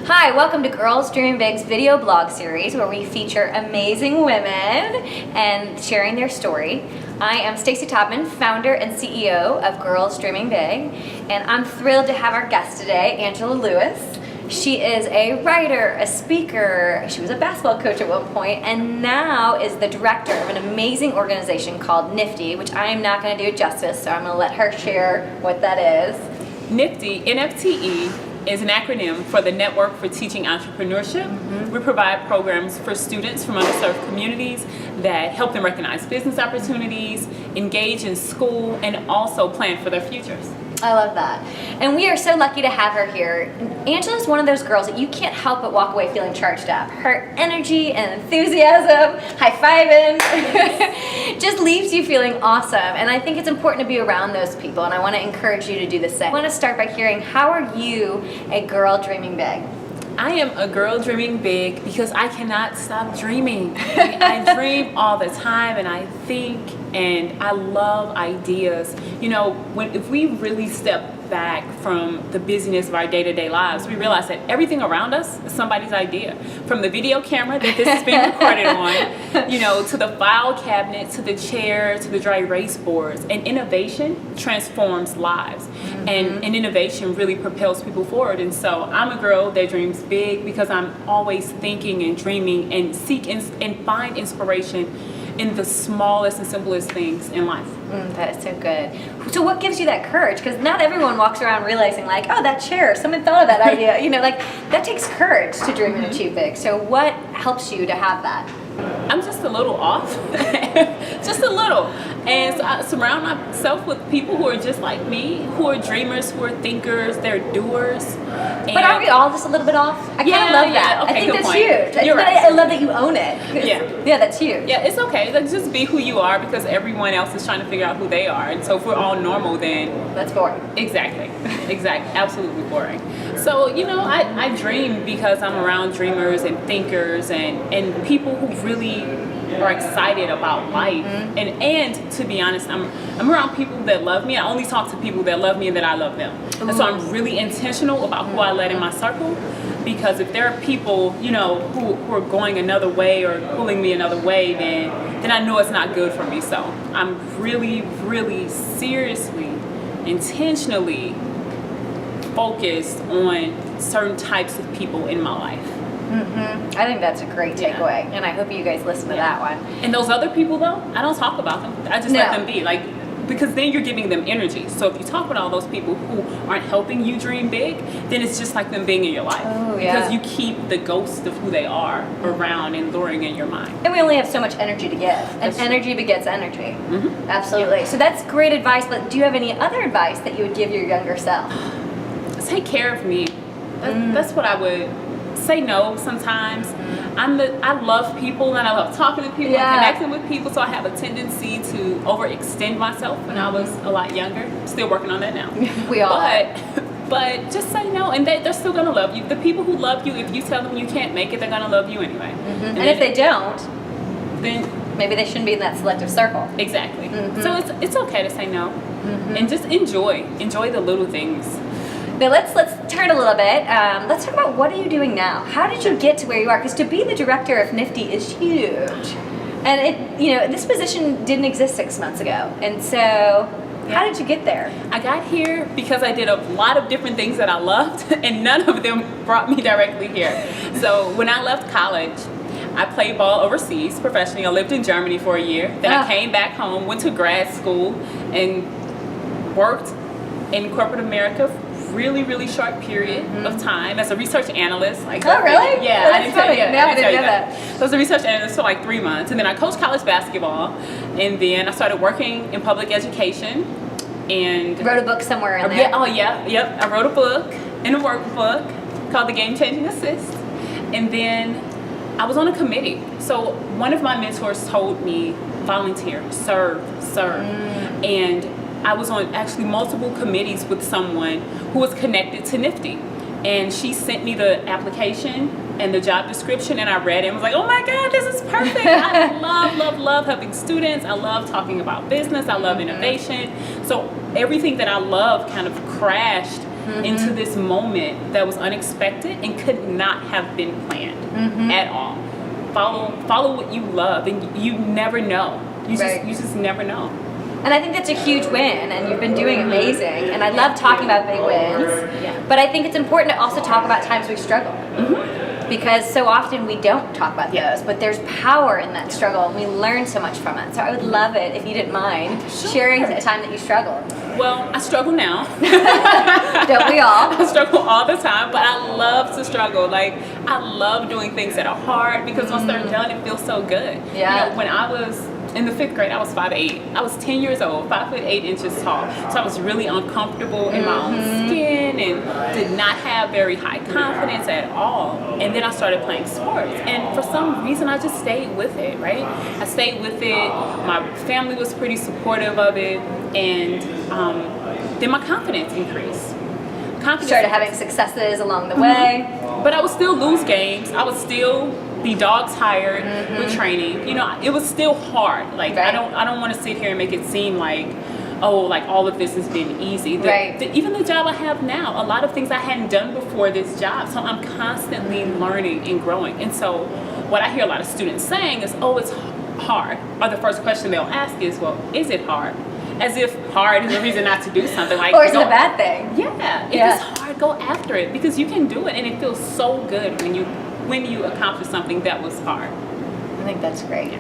Hi, welcome to Girls Dreaming Big's video blog series where we feature amazing women and sharing their story. I am Stacy Taubman, founder and CEO of Girls Dreaming Big, and I'm thrilled to have our guest today, Angela Lewis. She is a writer, a speaker, she was a basketball coach at one point, and now is the director of an amazing organization called NFTE, which I am not going to do justice, so I'm going to let her share what that is. NFTE, NFTE, is an acronym for the Network for Teaching Entrepreneurship. We provide programs for students from underserved communities that help them recognize business opportunities, engage in school, and also plan for their futures. I love that. And we are so lucky to have her here. Angela's one of those girls that you can't help but walk away feeling charged up. Her energy and enthusiasm, high-fiving, just leaves you feeling awesome. And I think it's important to be around those people, and I want to encourage you to do the same. I want to start by hearing, how are you a girl dreaming big? I am a girl dreaming big because I cannot stop dreaming. I dream all the time, and I think, and I love ideas. You know, if we really step back from the busyness of our day-to-day lives, we realize that everything around us is somebody's idea. From the video camera that this is being recorded on, you know, to the file cabinet, to the chair, to the dry erase boards. And innovation transforms lives. And innovation really propels people forward. And so I'm a girl that dreams big because I'm always thinking and dreaming and seek and find inspiration in the smallest and simplest things in life. That is so good. So what gives you that courage? Because not everyone walks around realizing like, oh, that chair, someone thought of that idea. You know, like that takes courage to dream and achieve big. So what helps you to have that? I'm just a little off, just a little. And so I surround myself with people who are just like me, who are dreamers, who are thinkers, they're doers. But aren't we all just a little bit off? I kind of love that. Okay, I think good that's point. huge. You're right. I love that you own it. Yeah, that's huge. Yeah, it's okay. Like, just be who you are because everyone else is trying to figure out who they are. And so if we're all normal, then that's boring. Exactly. Absolutely boring. So, you know, I dream because I'm around dreamers and thinkers and people who really are excited about life. And to be honest, I'm around people that love me. I only talk to people that love me and that I love them. And so I'm really intentional about who I let in my circle, because if there are people, you know, who are going another way or pulling me another way, then I know it's not good for me. So I'm really, really seriously, intentionally focused on certain types of people in my life. I think that's a great takeaway, and I hope you guys listen to that one. And those other people, though, I don't talk about them. I just let them be, because then you're giving them energy. So if you talk about all those people who aren't helping you dream big, then it's just like them being in your life. Because you keep the ghost of who they are around and luring in your mind. And we only have so much energy to give, and energy begets energy. Absolutely. So that's great advice, but do you have any other advice that you would give your younger self? Take care of me. That's what I would say. No sometimes. I love people and I love talking to people and connecting with people, so I have a tendency to overextend myself when I was a lot younger. Still working on that now. We all but just say no, and they're still gonna love you. The people who love you, if you tell them you can't make it, they're gonna love you anyway. And if they don't, then maybe they shouldn't be in that selective circle. Exactly. So it's okay to say no, and just enjoy the little things. Now let's turn a little bit. Let's talk about, what are you doing now? How did you get to where you are? Because to be the director of NFTE is huge, and this position didn't exist 6 months ago. And so, how did you get there? I got here because I did a lot of different things that I loved, and none of them brought me directly here. So when I left college, I played ball overseas professionally. I lived in Germany for a year. Then I came back home, went to grad school, and worked in corporate America. Really, really short period of time as a research analyst. Oh, really? Yeah, I didn't tell you. I didn't know that. So I was a research analyst for like 3 months, and then I coached college basketball, and then I started working in public education. And wrote a book somewhere in there. I wrote a book in a workbook called The Game Changing Assist, and then I was on a committee. So one of my mentors told me, volunteer, serve, and I was on actually multiple committees with someone who was connected to NFTE, and she sent me the application and the job description, and I read it and was like, oh my God, this is perfect. I love helping students. I love talking about business. I love innovation. So everything that I love kind of crashed into this moment that was unexpected and could not have been planned at all. Follow what you love, and you never know. You just never know. And I think that's a huge win, and you've been doing amazing. And I love talking about big wins, but I think it's important to also talk about times we struggle. Because so often we don't talk about those, but there's power in that struggle, and we learn so much from it. So I would love it if you didn't mind sharing the time that you struggled. Well, I struggle now. Don't we all? I struggle all the time, but I love to struggle. Like, I love doing things that are hard, because once they're done, it feels so good. Yeah. You know, when I was in the 5th grade, I was 5'8". I was 10 years old, 5'8" tall. So I was really uncomfortable in my own skin and did not have very high confidence at all. And then I started playing sports. And for some reason, I just stayed with it, right? I stayed with it. My family was pretty supportive of it. And then my confidence increased. Started having successes along the way. But I would still lose games. I would still be dogs hired with training. You know, it was still hard. Like, I don't want to sit here and make it seem like, oh, like all of this has been easy. Even the job I have now, a lot of things I hadn't done before this job. So I'm constantly learning and growing. And so what I hear a lot of students saying is, oh, it's hard. Or the first question they'll ask is, well, is it hard? As if hard is a reason not to do something. Like, or is it a bad thing? Yeah. If it's hard, go after it, because you can do it, and it feels so good when you accomplish something that was hard. I think that's great.